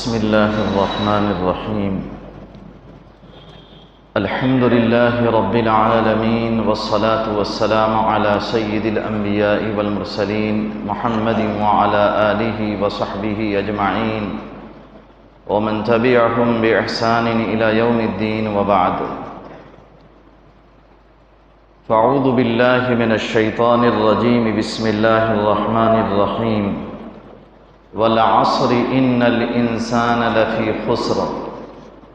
بسم الله الرحمن الرحيم. الحمد لله رب العالمين، والصلاة والسلام على سيد الأنبياء والمرسلين محمد وعلى آله وصحبه أجمعين ومن تبعهم بإحسان إلى يوم الدين، وبعد. فأعوذ بالله من الشيطان الرجيم. بسم الله الرحمن الرحيم. والعصر إن الإنسان لفي خسر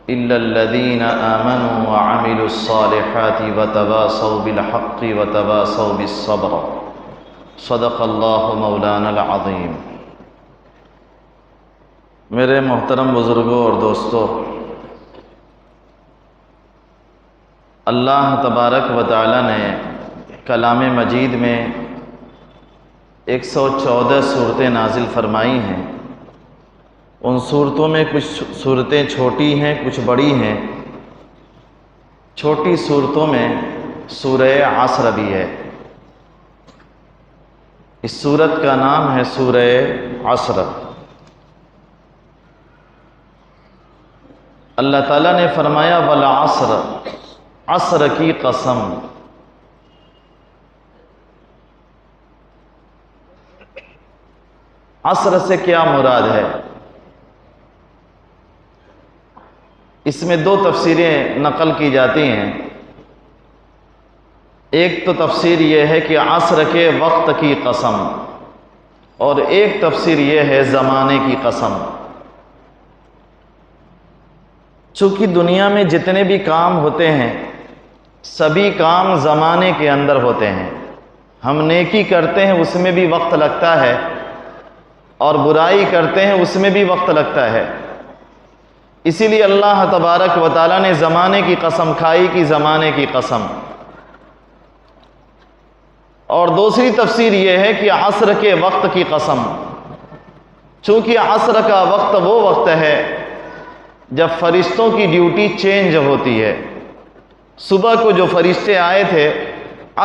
إلا الذين آمنوا وعملوا الصالحات وتواصوا بالحق وتواصوا بالصبر. صدق اللہ مولانا العظیم. میرے محترم بزرگوں اور دوستو، اللہ تبارک و تعالی نے کلام مجید میں 114 صورتیں نازل فرمائی ہیں. ان صورتوں میں کچھ صورتیں چھوٹی ہیں، کچھ بڑی ہیں. چھوٹی صورتوں میں سورہ عصر بھی ہے. اس سورت کا نام ہے سورہ عصر. اللہ تعالیٰ نے فرمایا والعصر، عصر کی قسم. عصر سے کیا مراد ہے؟ اس میں دو تفسیریں نقل کی جاتی ہیں. ایک تو تفسیر یہ ہے کہ عصر کے وقت کی قسم، اور ایک تفسیر یہ ہے زمانے کی قسم. چونکہ دنیا میں جتنے بھی کام ہوتے ہیں سبھی کام زمانے کے اندر ہوتے ہیں. ہم نیکی کرتے ہیں اس میں بھی وقت لگتا ہے، اور برائی کرتے ہیں اس میں بھی وقت لگتا ہے. اسی لیے اللہ تبارک و تعالیٰ نے زمانے کی قسم کھائی کہ زمانے کی قسم. اور دوسری تفسیر یہ ہے کہ عصر کے وقت کی قسم، چونکہ عصر کا وقت وہ وقت ہے جب فرشتوں کی ڈیوٹی چینج ہوتی ہے. صبح کو جو فرشتے آئے تھے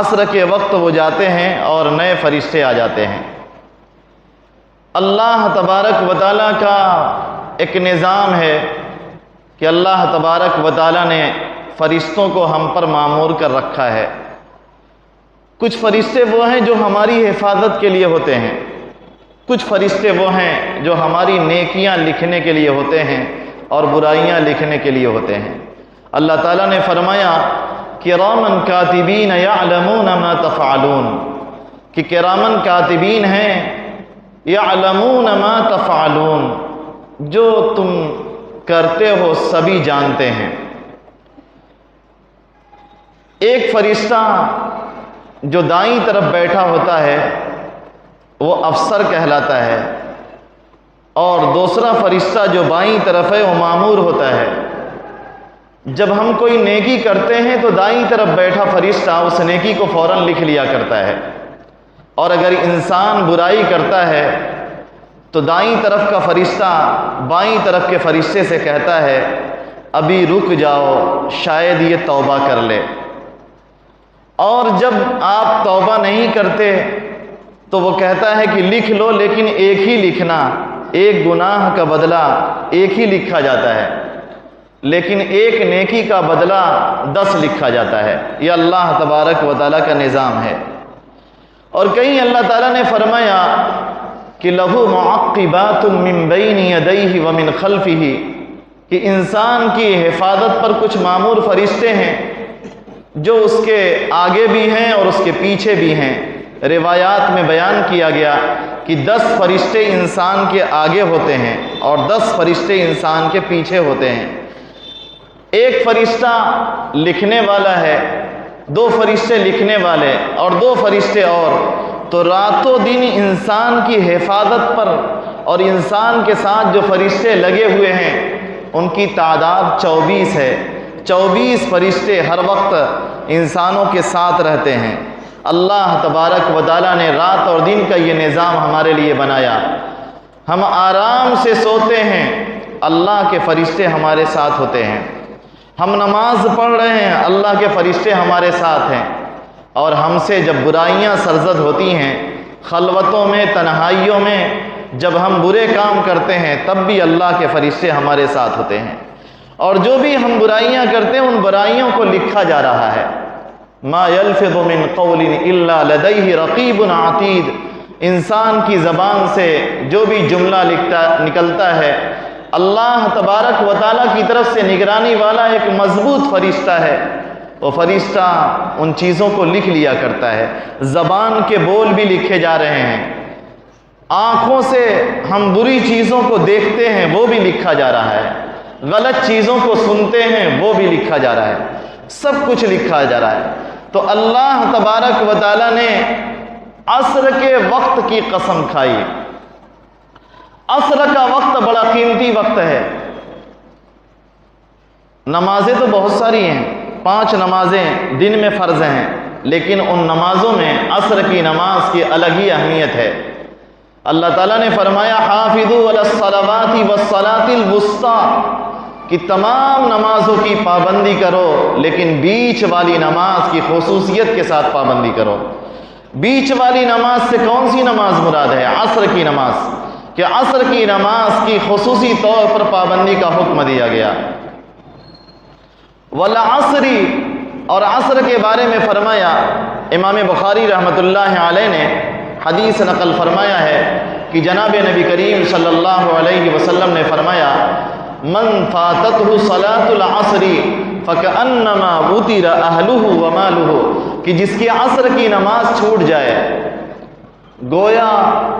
عصر کے وقت وہ جاتے ہیں اور نئے فرشتے آ جاتے ہیں. اللہ تبارک و تعالیٰ کا ایک نظام ہے کہ اللہ تبارک و تعالیٰ نے فرشتوں کو ہم پر مامور کر رکھا ہے. کچھ فرشتے وہ ہیں جو ہماری حفاظت کے لیے ہوتے ہیں، کچھ فرشتے وہ ہیں جو ہماری نیکیاں لکھنے کے لیے ہوتے ہیں اور برائیاں لکھنے کے لیے ہوتے ہیں. اللہ تعالیٰ نے فرمایا کرامن کاتبین یعلمون ما تفعلون، کہ کرامن کاتبین ہیں یعلمون ما تفعلون، جو تم کرتے ہو سبھی جانتے ہیں. ایک فرشتہ جو دائیں طرف بیٹھا ہوتا ہے وہ افسر کہلاتا ہے، اور دوسرا فرشتہ جو بائیں طرف ہے وہ مامور ہوتا ہے. جب ہم کوئی نیکی کرتے ہیں تو دائیں طرف بیٹھا فرشتہ اس نیکی کو فوراً لکھ لیا کرتا ہے، اور اگر انسان برائی کرتا ہے تو دائیں طرف کا فرشتہ بائیں طرف کے فرشتے سے کہتا ہے ابھی رک جاؤ، شاید یہ توبہ کر لے. اور جب آپ توبہ نہیں کرتے تو وہ کہتا ہے کہ لکھ لو، لیکن ایک ہی لکھنا، ایک گناہ کا بدلہ ایک ہی لکھا جاتا ہے، لیکن ایک نیکی کا بدلہ 10 لکھا جاتا ہے. یہ اللہ تبارک و تعالیٰ کا نظام ہے. اور کہیں اللہ تعالیٰ نے فرمایا کہ لہو معقبات من بین یدیہ ومن خلفہ، کہ انسان کی حفاظت پر کچھ مامور فرشتے ہیں جو اس کے آگے بھی ہیں اور اس کے پیچھے بھی ہیں. روایات میں بیان کیا گیا کہ 10 فرشتے انسان کے آگے ہوتے ہیں اور 10 فرشتے انسان کے پیچھے ہوتے ہیں. ایک فرشتہ لکھنے والا ہے، 2 فرشتے لکھنے والے اور 2 فرشتے اور. تو راتوں دن انسان کی حفاظت پر اور انسان کے ساتھ جو فرشتے لگے ہوئے ہیں ان کی تعداد 24 ہے. 24 فرشتے ہر وقت انسانوں کے ساتھ رہتے ہیں. اللہ تبارک و تعالیٰ نے رات اور دن کا یہ نظام ہمارے لیے بنایا. ہم آرام سے سوتے ہیں، اللہ کے فرشتے ہمارے ساتھ ہوتے ہیں. ہم نماز پڑھ رہے ہیں، اللہ کے فرشتے ہمارے ساتھ ہیں. اور ہم سے جب برائیاں سرزد ہوتی ہیں، خلوتوں میں، تنہائیوں میں، جب ہم برے کام کرتے ہیں تب بھی اللہ کے فرشتے ہمارے ساتھ ہوتے ہیں، اور جو بھی ہم برائیاں کرتے ہیں ان برائیوں کو لکھا جا رہا ہے۔ ما یلفظ من قول الا لدیہ رقیب عتید، انسان کی زبان سے جو بھی جملہ نکلتا ہے اللہ تبارک و تعالیٰ کی طرف سے نگرانی والا ایک مضبوط فرشتہ ہے، وہ فرشتہ ان چیزوں کو لکھ لیا کرتا ہے۔ زبان کے بول بھی لکھے جا رہے ہیں، آنکھوں سے ہم بری چیزوں کو دیکھتے ہیں وہ بھی لکھا جا رہا ہے، غلط چیزوں کو سنتے ہیں وہ بھی لکھا جا رہا ہے، سب کچھ لکھا جا رہا ہے۔ تو اللہ تبارک و تعالیٰ نے عصر کے وقت کی قسم کھائی۔ عصر کا وقت بڑا قیمتی وقت ہے۔ نمازیں تو بہت ساری ہیں، 5 نمازیں دن میں فرض ہیں، لیکن ان نمازوں میں عصر کی نماز کی الگ ہی اہمیت ہے۔ اللہ تعالیٰ نے فرمایا حافظوا علی الصلوات والصلاۃ الوسطی، کہ تمام نمازوں کی پابندی کرو لیکن بیچ والی نماز کی خصوصیت کے ساتھ پابندی کرو۔ بیچ والی نماز سے کون سی نماز مراد ہے؟ عصر کی نماز، کہ عصر کی نماز کی خصوصی طور پر پابندی کا حکم دیا گیا۔ والعصر، اور عصر کے بارے میں فرمایا، امام بخاری رحمۃ اللہ علیہ نے حدیث نقل فرمایا ہے کہ جناب نبی کریم صلی اللہ علیہ وسلم نے فرمایا من فاتتہ صلاۃ العصر فکأنما وطر اہلہ ومالہ، کہ جس کی عصر کی نماز چھوٹ جائے گویا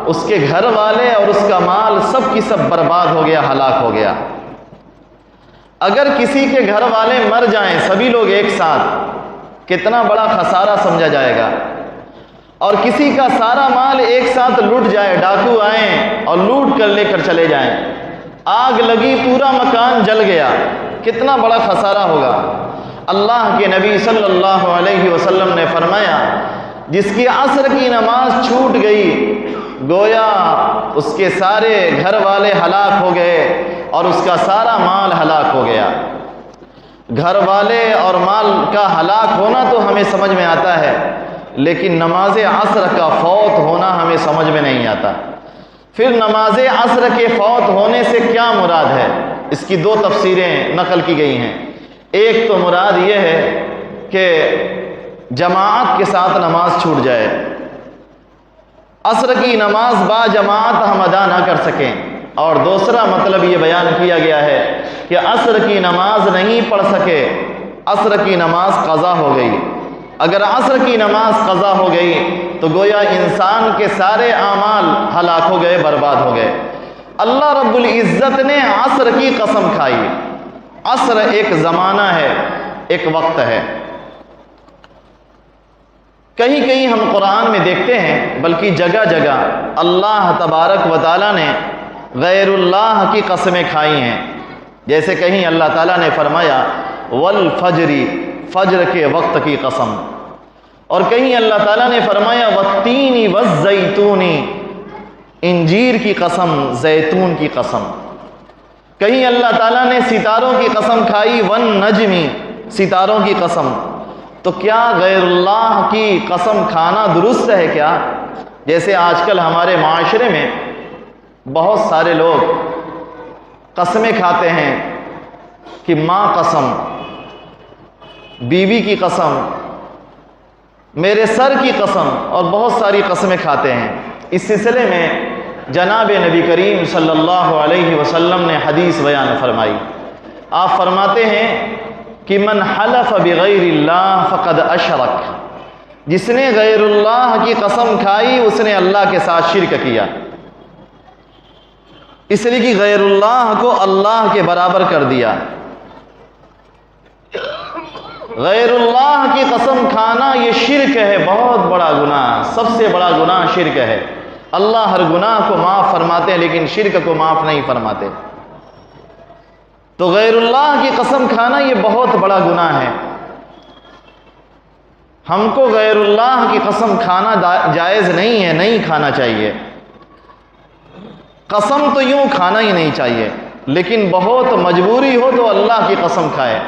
اس کے گھر والے اور اس کا مال سب کی سب برباد ہو گیا، ہلاک ہو گیا۔ اگر کسی کے گھر والے مر جائیں سبھی لوگ ایک ساتھ، کتنا بڑا خسارہ سمجھا جائے گا، اور کسی کا سارا مال ایک ساتھ لوٹ جائے، ڈاکو آئیں اور لوٹ کر لے کر چلے جائیں، آگ لگی پورا مکان جل گیا، کتنا بڑا خسارہ ہوگا۔ اللہ کے نبی صلی اللہ علیہ وسلم نے فرمایا جس کی عصر کی نماز چھوٹ گئی گویا اس کے سارے گھر والے ہلاک ہو گئے اور اس کا سارا مال ہلاک ہو گیا۔ گھر والے اور مال کا ہلاک ہونا تو ہمیں سمجھ میں آتا ہے، لیکن نماز عصر کا فوت ہونا ہمیں سمجھ میں نہیں آتا۔ پھر نماز عصر کے فوت ہونے سے کیا مراد ہے؟ اس کی 2 تفسیریں نقل کی گئی ہیں۔ ایک تو مراد یہ ہے کہ جماعت کے ساتھ نماز چھوٹ جائے، عصر کی نماز با جماعت ہم ادا نہ کر سکیں، اور دوسرا مطلب یہ بیان کیا گیا ہے کہ عصر کی نماز نہیں پڑھ سکے، عصر کی نماز قضا ہو گئی۔ اگر عصر کی نماز قضا ہو گئی تو گویا انسان کے سارے اعمال ہلاک ہو گئے، برباد ہو گئے۔ اللہ رب العزت نے عصر کی قسم کھائی۔ عصر ایک زمانہ ہے، ایک وقت ہے۔ کہیں کہیں ہم قرآن میں دیکھتے ہیں، بلکہ جگہ جگہ اللہ تبارک و تعالیٰ نے غیر اللہ کی قسمیں کھائی ہیں۔ جیسے کہیں اللہ تعالیٰ نے فرمایا والفجر، فجر کے وقت کی قسم، اور کہیں اللہ تعالیٰ نے فرمایا والتین والزیتون، انجیر کی قسم، زیتون کی قسم۔ کہیں اللہ تعالیٰ نے ستاروں کی قسم کھائی والنجم، ستاروں کی قسم۔ تو کیا غیر اللہ کی قسم کھانا درست ہے کیا؟ جیسے آج کل ہمارے معاشرے میں بہت سارے لوگ قسمیں کھاتے ہیں کہ ماں قسم، بیوی کی قسم، میرے سر کی قسم، اور بہت ساری قسمیں کھاتے ہیں۔ اس سلسلے میں جناب نبی کریم صلی اللہ علیہ وسلم نے حدیث بیان فرمائی۔ آپ فرماتے ہیں کہ من حلف بغیر اللہ فقد اشرک، جس نے غیر اللہ کی قسم کھائی اس نے اللہ کے ساتھ شرک کیا، اس لیے کہ غیر اللہ کو اللہ کے برابر کر دیا۔ غیر اللہ کی قسم کھانا یہ شرک ہے، بہت بڑا گناہ، سب سے بڑا گناہ شرک ہے۔ اللہ ہر گناہ کو معاف فرماتے ہیں لیکن شرک کو معاف نہیں فرماتے۔ تو غیر اللہ کی قسم کھانا یہ بہت بڑا گناہ ہے۔ ہم کو غیر اللہ کی قسم کھانا جائز نہیں ہے، نہیں کھانا چاہیے۔ قسم تو یوں کھانا ہی نہیں چاہیے، لیکن بہت مجبوری ہو تو اللہ کی قسم کھائے،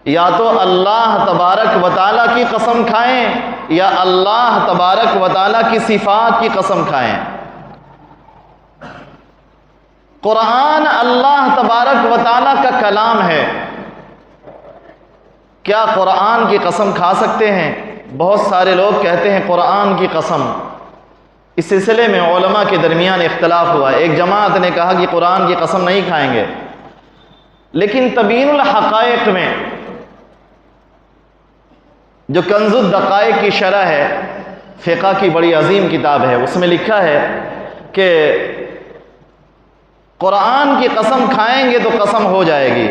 یا تو اللہ تبارک و تعالیٰ کی قسم کھائیں یا اللہ تبارک و تعالیٰ کی صفات کی قسم کھائیں۔ قرآن اللہ تبارک و تعالیٰ کا کلام ہے، کیا قرآن کی قسم کھا سکتے ہیں؟ بہت سارے لوگ کہتے ہیں قرآن کی قسم۔ اس سلسلے میں علماء کے درمیان اختلاف ہوا۔ ایک جماعت نے کہا کہ قرآن کی قسم نہیں کھائیں گے، لیکن تبیین الحقائق میں جو کنز الدقائق کی شرح ہے، فقہ کی بڑی عظیم کتاب ہے، اس میں لکھا ہے کہ قرآن کی قسم کھائیں گے تو قسم ہو جائے گی،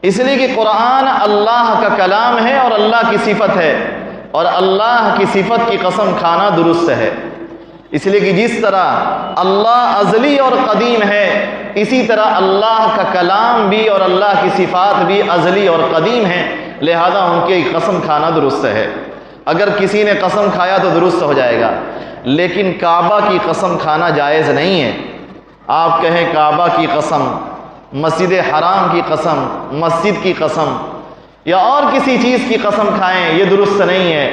اس لیے کہ قرآن اللہ کا کلام ہے اور اللہ کی صفت ہے، اور اللہ کی صفت کی قسم کھانا درست ہے، اس لیے کہ جس طرح اللہ ازلی اور قدیم ہے، اسی طرح اللہ کا کلام بھی اور اللہ کی صفات بھی ازلی اور قدیم ہیں، لہذا ان کی قسم کھانا درست ہے۔ اگر کسی نے قسم کھایا تو درست ہو جائے گا، لیکن کعبہ کی قسم کھانا جائز نہیں ہے۔ آپ کہیں کعبہ کی قسم، مسجد حرام کی قسم، مسجد کی قسم یا اور کسی چیز کی قسم کھائیں، یہ درست نہیں ہے۔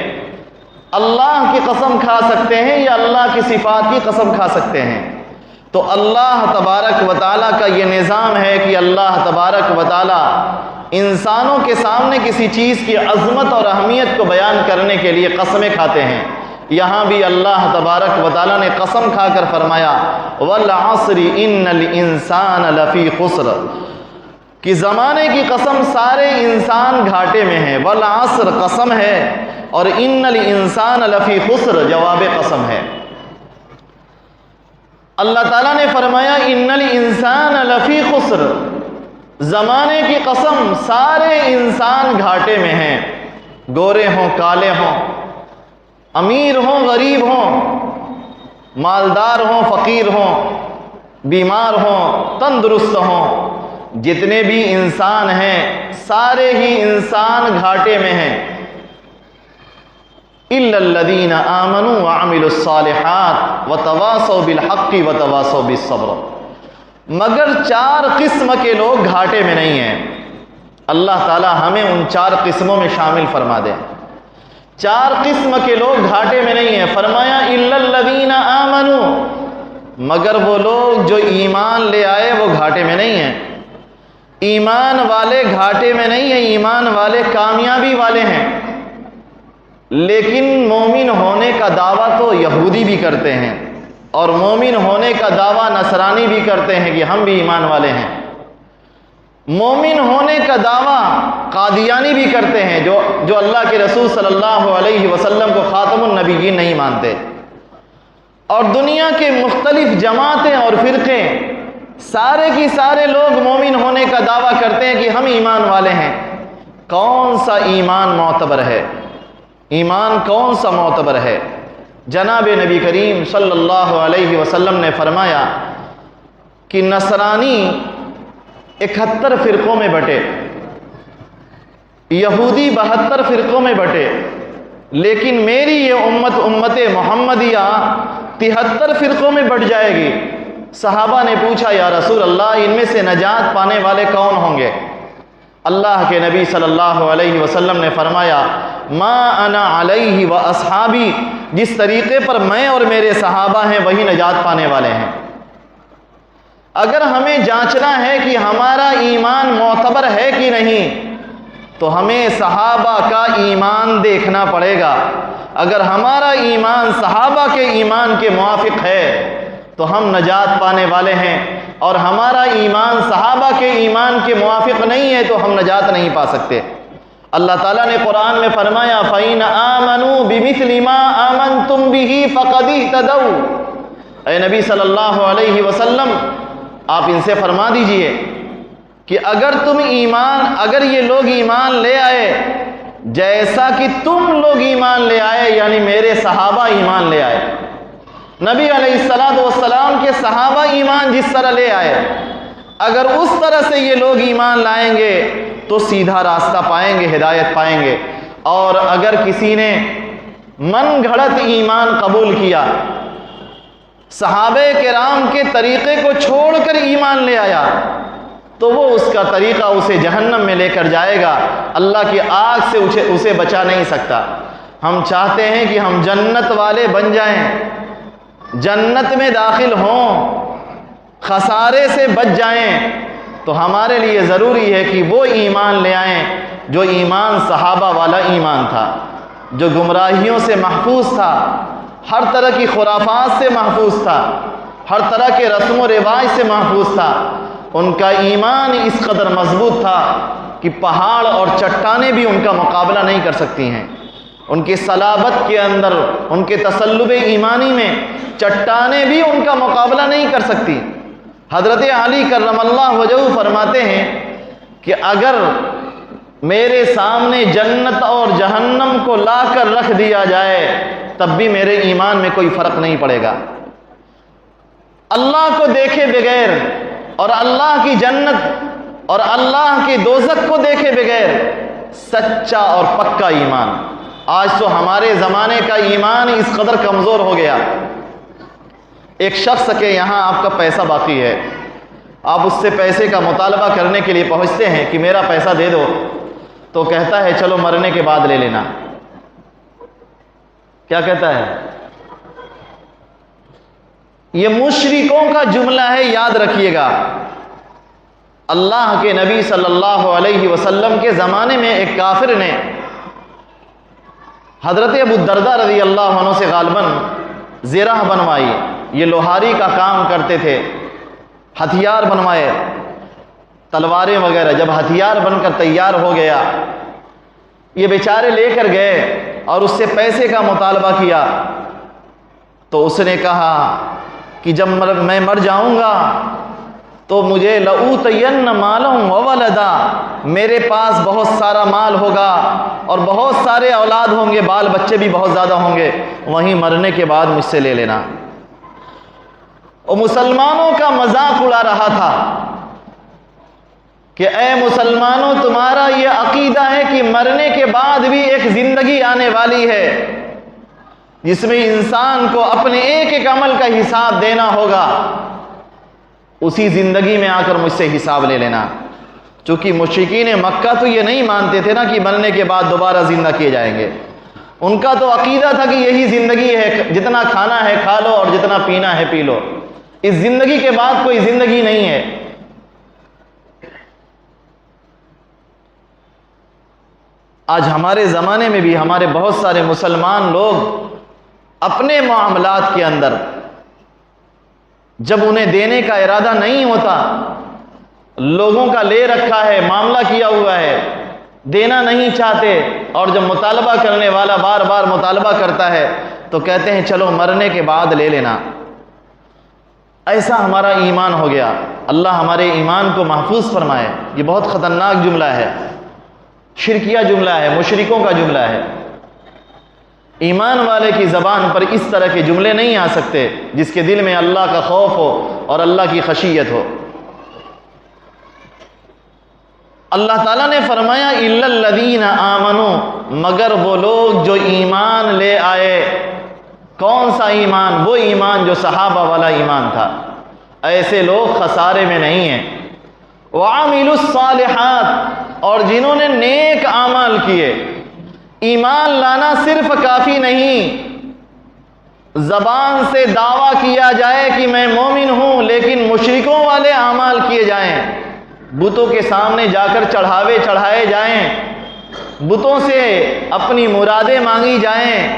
اللہ کی قسم کھا سکتے ہیں یا اللہ کی صفات کی قسم کھا سکتے ہیں۔ تو اللہ تبارک و تعالیٰ کا یہ نظام ہے کہ اللہ تبارک و تعالیٰ انسانوں کے سامنے کسی چیز کی عظمت اور اہمیت کو بیان کرنے کے لیے قسمیں کھاتے ہیں۔ یہاں بھی اللہ تبارک و تعالیٰ نے قسم کھا کر فرمایا وَالْعَصْرِ إِنَّ الْإِنسَانَ لَفِي خُسْرٍ، کہ زمانے کی قسم سارے انسان گھاٹے میں ہیں۔ وَالْعَصْرِ قسم ہے اور إِنَّ الْإِنسَانَ لَفِي خُسْرٍ جواب قسم ہے۔ اللہ تعالیٰ نے فرمایا إِنَّ الْإِنسَانَ لَفِي خُسْرٍ، زمانے کی قسم سارے انسان گھاٹے میں ہیں، گورے ہوں کالے ہوں، امیر ہوں غریب ہوں، مالدار ہوں فقیر ہوں، بیمار ہوں تندرست ہوں، جتنے بھی انسان ہیں سارے ہی انسان گھاٹے میں ہیں۔ إِلَّا الَّذِينَ آمَنُوا وَعَمِلُوا الصَّالِحَاتِ وَتَوَاصَوْا بِالْحَقِّ وَتَوَاصَوْا بِالصَّبْرِ، مگر 4 قسم کے لوگ گھاٹے میں نہیں ہیں۔ اللہ تعالی ہمیں ان 4 قسموں میں شامل فرما دے۔ 4 قسم کے لوگ گھاٹے میں نہیں ہیں، فرمایا إِلَّا الَّذِينَ آمَنُوا، مگر وہ لوگ جو ایمان لے آئے وہ گھاٹے میں نہیں ہیں۔ ایمان والے گھاٹے میں نہیں ہیں، ایمان والے کامیابی والے ہیں، لیکن مومن ہونے کا دعویٰ تو یہودی بھی کرتے ہیں اور مومن ہونے کا دعویٰ نصرانی بھی کرتے ہیں کہ ہم بھی ایمان والے ہیں۔ مومن ہونے کا دعویٰ قادیانی بھی کرتے ہیں جو اللہ کے رسول صلی اللہ علیہ وسلم کو خاتم النبیین نہیں مانتے، اور دنیا کے مختلف جماعتیں اور فرقے سارے کی سارے لوگ مومن ہونے کا دعویٰ کرتے ہیں کہ ہم ایمان والے ہیں۔ کون سا ایمان معتبر ہے؟ ایمان کون سا معتبر ہے؟ جناب نبی کریم صلی اللہ علیہ وسلم نے فرمایا کہ نصرانی 71 فرقوں میں بٹے، یہودی 72 فرقوں میں بٹے، لیکن میری یہ امت محمدیہ 73 فرقوں میں بٹ جائے گی۔ صحابہ نے پوچھا یا رسول اللہ ان میں سے نجات پانے والے کون ہوں گے؟ اللہ کے نبی صلی اللہ علیہ وسلم نے فرمایا ما انا علیہ و اصحابی، جس طریقے پر میں اور میرے صحابہ ہیں وہی نجات پانے والے ہیں۔ اگر ہمیں جانچنا ہے کہ ہمارا ایمان معتبر ہے کہ نہیں تو ہمیں صحابہ کا ایمان دیکھنا پڑے گا۔ اگر ہمارا ایمان صحابہ کے ایمان کے موافق ہے تو ہم نجات پانے والے ہیں، اور ہمارا ایمان صحابہ کے ایمان کے موافق نہیں ہے تو ہم نجات نہیں پا سکتے۔ اللہ تعالیٰ نے قرآن میں فرمایا فَإِنْ آمَنُوا بِمِثْلِ مَا آمَنْتُمْ بِهِ فَقَدِ اهْتَدَوْا، اے نبی صلی اللہ علیہ وسلم آپ ان سے فرما دیجئے کہ اگر یہ لوگ ایمان لے آئے جیسا کہ تم لوگ ایمان لے آئے، یعنی میرے صحابہ ایمان لے آئے، نبی علیہ السلام کے صحابہ ایمان جس طرح لے آئے، اگر اس طرح سے یہ لوگ ایمان لائیں گے تو سیدھا راستہ پائیں گے، ہدایت پائیں گے۔ اور اگر کسی نے من گھڑت ایمان قبول کیا، صحابہ کرام کے طریقے کو چھوڑ کر ایمان لے آیا، تو وہ اس کا طریقہ اسے جہنم میں لے کر جائے گا، اللہ کی آگ سے اسے بچا نہیں سکتا۔ ہم چاہتے ہیں کہ ہم جنت والے بن جائیں، جنت میں داخل ہوں، خسارے سے بچ جائیں تو ہمارے لیے ضروری ہے کہ وہ ایمان لے آئیں جو ایمان صحابہ والا ایمان تھا، جو گمراہیوں سے محفوظ تھا، ہر طرح کی خرافات سے محفوظ تھا، ہر طرح کے رسم و رواج سے محفوظ تھا۔ ان کا ایمان اس قدر مضبوط تھا کہ پہاڑ اور چٹانیں بھی ان کا مقابلہ نہیں کر سکتی ہیں۔ ان کی صلابت کے اندر، ان کے تسلب ایمانی میں چٹانیں بھی ان کا مقابلہ نہیں کر سکتی۔ حضرت علی کرم اللہ وجہہ فرماتے ہیں کہ اگر میرے سامنے جنت اور جہنم کو لا کر رکھ دیا جائے تب بھی میرے ایمان میں کوئی فرق نہیں پڑے گا۔ اللہ کو دیکھے بغیر اور اللہ کی جنت اور اللہ کی دوزخ کو دیکھے بغیر سچا اور پکا ایمان۔ آج تو ہمارے زمانے کا ایمان اس قدر کمزور ہو گیا، ایک شخص کے یہاں آپ کا پیسہ باقی ہے، آپ اس سے پیسے کا مطالبہ کرنے کے لیے پہنچتے ہیں کہ میرا پیسہ دے دو، تو کہتا ہے چلو مرنے کے بعد لے لینا۔ کیا کہتا ہے؟ یہ مشرکوں کا جملہ ہے، یاد رکھیے گا۔ اللہ کے نبی صلی اللہ علیہ وسلم کے زمانے میں ایک کافر نے حضرت ابو الدرداء رضی اللہ عنہ سے غالباً زرہ بنوائی، یہ لوہاری کا کام کرتے تھے، ہتھیار بنوائے، تلواریں وغیرہ۔ جب ہتھیار بن کر تیار ہو گیا، یہ بیچارے لے کر گئے اور اس سے پیسے کا مطالبہ کیا، تو اس نے کہا کہ جب میں مر جاؤں گا تو مجھے لأوتین مالا وولدا، میرے پاس بہت سارا مال ہوگا اور بہت سارے اولاد ہوں گے، بال بچے بھی بہت زیادہ ہوں گے، وہیں مرنے کے بعد مجھ سے لے لینا۔ اور مسلمانوں کا مذاق اڑا رہا تھا کہ اے مسلمانوں، تمہارا یہ عقیدہ ہے کہ مرنے کے بعد بھی ایک زندگی آنے والی ہے جس میں انسان کو اپنے ایک ایک عمل کا حساب دینا ہوگا، اسی زندگی میں آ کر مجھ سے حساب لے لینا۔ چونکہ مشرکین مکہ تو یہ نہیں مانتے تھے نا کہ مرنے کے بعد دوبارہ زندہ کیے جائیں گے، ان کا تو عقیدہ تھا کہ یہی زندگی ہے، جتنا کھانا ہے کھا لو اور جتنا پینا ہے پی لو، اس زندگی کے بعد کوئی زندگی نہیں ہے۔ آج ہمارے زمانے میں بھی ہمارے بہت سارے مسلمان لوگ اپنے معاملات کے اندر جب انہیں دینے کا ارادہ نہیں ہوتا، لوگوں کا لے رکھا ہے، معاملہ کیا ہوا ہے، دینا نہیں چاہتے، اور جب مطالبہ کرنے والا بار بار مطالبہ کرتا ہے تو کہتے ہیں چلو مرنے کے بعد لے لینا۔ ایسا ہمارا ایمان ہو گیا۔ اللہ ہمارے ایمان کو محفوظ فرمائے۔ یہ بہت خطرناک جملہ ہے، شرکیہ جملہ ہے، مشرکوں کا جملہ ہے۔ ایمان والے کی زبان پر اس طرح کے جملے نہیں آ سکتے جس کے دل میں اللہ کا خوف ہو اور اللہ کی خشیت ہو۔ اللہ تعالیٰ نے فرمایا الا الذین آمنوا، مگر وہ لوگ جو ایمان لے آئے۔ کون سا ایمان؟ وہ ایمان جو صحابہ والا ایمان تھا۔ ایسے لوگ خسارے میں نہیں ہیں۔ وعملوا الصالحات، اور جنہوں نے نیک اعمال کیے۔ ایمان لانا صرف کافی نہیں، زبان سے دعویٰ کیا جائے کہ میں مومن ہوں لیکن مشرکوں والے اعمال کیے جائیں، بتوں کے سامنے جا کر چڑھاوے چڑھائے جائیں، بتوں سے اپنی مرادیں مانگی جائیں،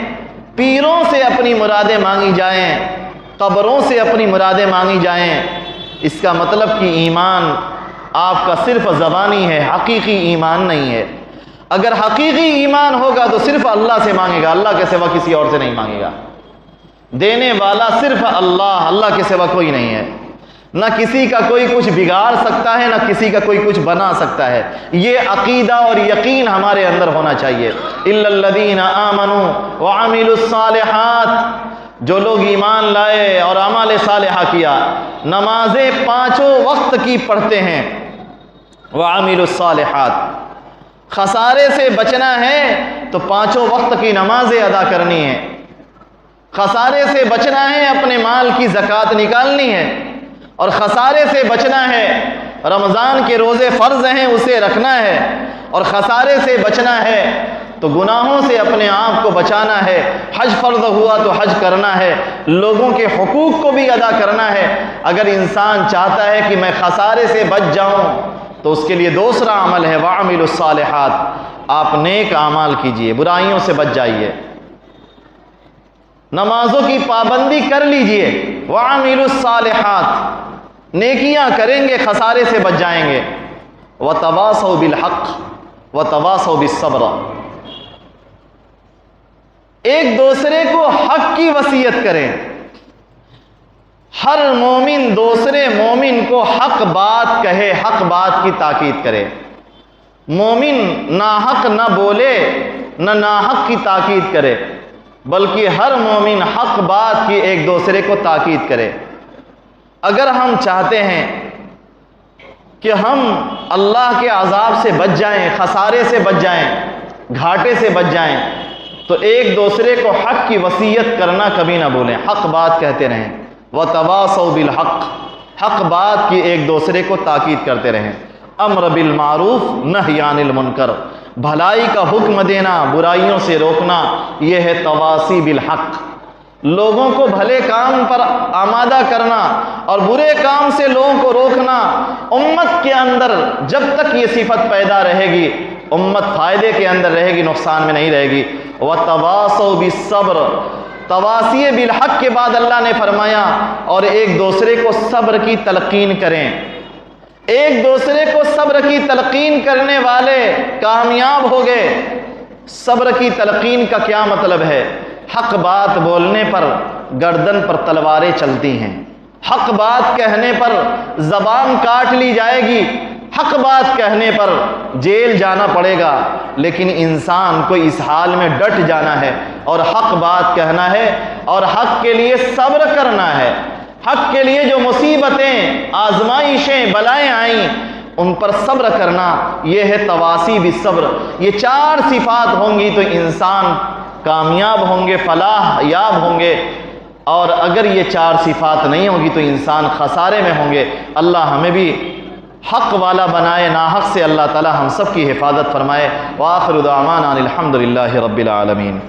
پیروں سے اپنی مرادیں مانگی جائیں، قبروں سے اپنی مرادیں مانگی جائیں۔ اس کا مطلب کہ ایمان آپ کا صرف زبانی ہے، حقیقی ایمان نہیں ہے۔ اگر حقیقی ایمان ہوگا تو صرف اللہ سے مانگے گا، اللہ کے سوا کسی اور سے نہیں مانگے گا۔ دینے والا صرف اللہ، اللہ کے سوا کوئی نہیں ہے۔ نہ کسی کا کوئی کچھ بگاڑ سکتا ہے، نہ کسی کا کوئی کچھ بنا سکتا ہے۔ یہ عقیدہ اور یقین ہمارے اندر ہونا چاہیے۔ الا الذین آمنوا وعملوا الصالحات، جو لوگ ایمان لائے اور اعمال صالحہ کیا، نمازیں پانچوں وقت کی پڑھتے ہیں، وعملوا الصالحات۔ خسارے سے بچنا ہے تو پانچوں وقت کی نمازیں ادا کرنی ہے، خسارے سے بچنا ہے اپنے مال کی زکوٰۃ نکالنی ہے، اور خسارے سے بچنا ہے رمضان کے روزے فرض ہیں اسے رکھنا ہے، اور خسارے سے بچنا ہے تو گناہوں سے اپنے آپ کو بچانا ہے، حج فرض ہوا تو حج کرنا ہے، لوگوں کے حقوق کو بھی ادا کرنا ہے۔ اگر انسان چاہتا ہے کہ میں خسارے سے بچ جاؤں تو اس کے لیے دوسرا عمل ہے وَعَمِلُوا الصَّالِحَاتِ، آپ نیک اعمال کیجئے، برائیوں سے بچ جائیے، نمازوں کی پابندی کر لیجئے، وَعَمِلُوا الصَّالِحَاتِ، نیکیاں کریں گے خسارے سے بچ جائیں گے، وَتَوَاصَوْا بِالْحَقِّ وَتَوَاصَوْا بِالصَّبْرِ، ایک دوسرے کو حق کی وصیت کریں، ہر مومن دوسرے مومن کو حق بات کہے، حق بات کی تاکید کرے، مومن ناحق نہ بولے، نہ ناحق کی تاکید کرے، بلکہ ہر مومن حق بات کی ایک دوسرے کو تاکید کرے۔ اگر ہم چاہتے ہیں کہ ہم اللہ کے عذاب سے بچ جائیں، خسارے سے بچ جائیں، گھاٹے سے بچ جائیں، تو ایک دوسرے کو حق کی وصیت کرنا کبھی نہ بھولیں، حق بات کہتے رہیں، وَتَوَاصَوْا بِالْحَقِّ، حق بات کی ایک دوسرے کو تاکید کرتے رہیں، امر بالمعروف نہی عن المنکر، بھلائی کا حکم دینا، برائیوں سے روکنا، یہ ہے تواصی بالحق، لوگوں کو بھلے کام پر آمادہ کرنا اور برے کام سے لوگوں کو روکنا۔ امت کے اندر جب تک یہ صفت پیدا رہے گی، امت فائدے کے اندر رہے گی، نقصان میں نہیں رہے گی۔ وَتَوَاصَوْا بِالصَّبْرِ، تواصی بالحق کے بعد اللہ نے فرمایا اور ایک دوسرے کو صبر کی تلقین کریں، ایک دوسرے کو صبر کی تلقین کرنے والے کامیاب ہو گئے۔ صبر کی تلقین کا کیا مطلب ہے؟ حق بات بولنے پر گردن پر تلواریں چلتی ہیں، حق بات کہنے پر زبان کاٹ لی جائے گی، حق بات کہنے پر جیل جانا پڑے گا، لیکن انسان کو اس حال میں ڈٹ جانا ہے اور حق بات کہنا ہے اور حق کے لیے صبر کرنا ہے۔ حق کے لیے جو مصیبتیں، آزمائشیں، بلائیں آئیں، ان پر صبر کرنا، یہ ہے تواصی بالصبر۔ یہ چار صفات ہوں گی تو انسان کامیاب ہوں گے، فلاح یاب ہوں گے، اور اگر یہ چار صفات نہیں ہوگی تو انسان خسارے میں ہوں گے۔ اللہ ہمیں بھی حق والا بنائے، ناحق سے اللہ تعالی ہم سب کی حفاظت فرمائے۔ وآخر دعوانا الحمد للہ رب العالمین۔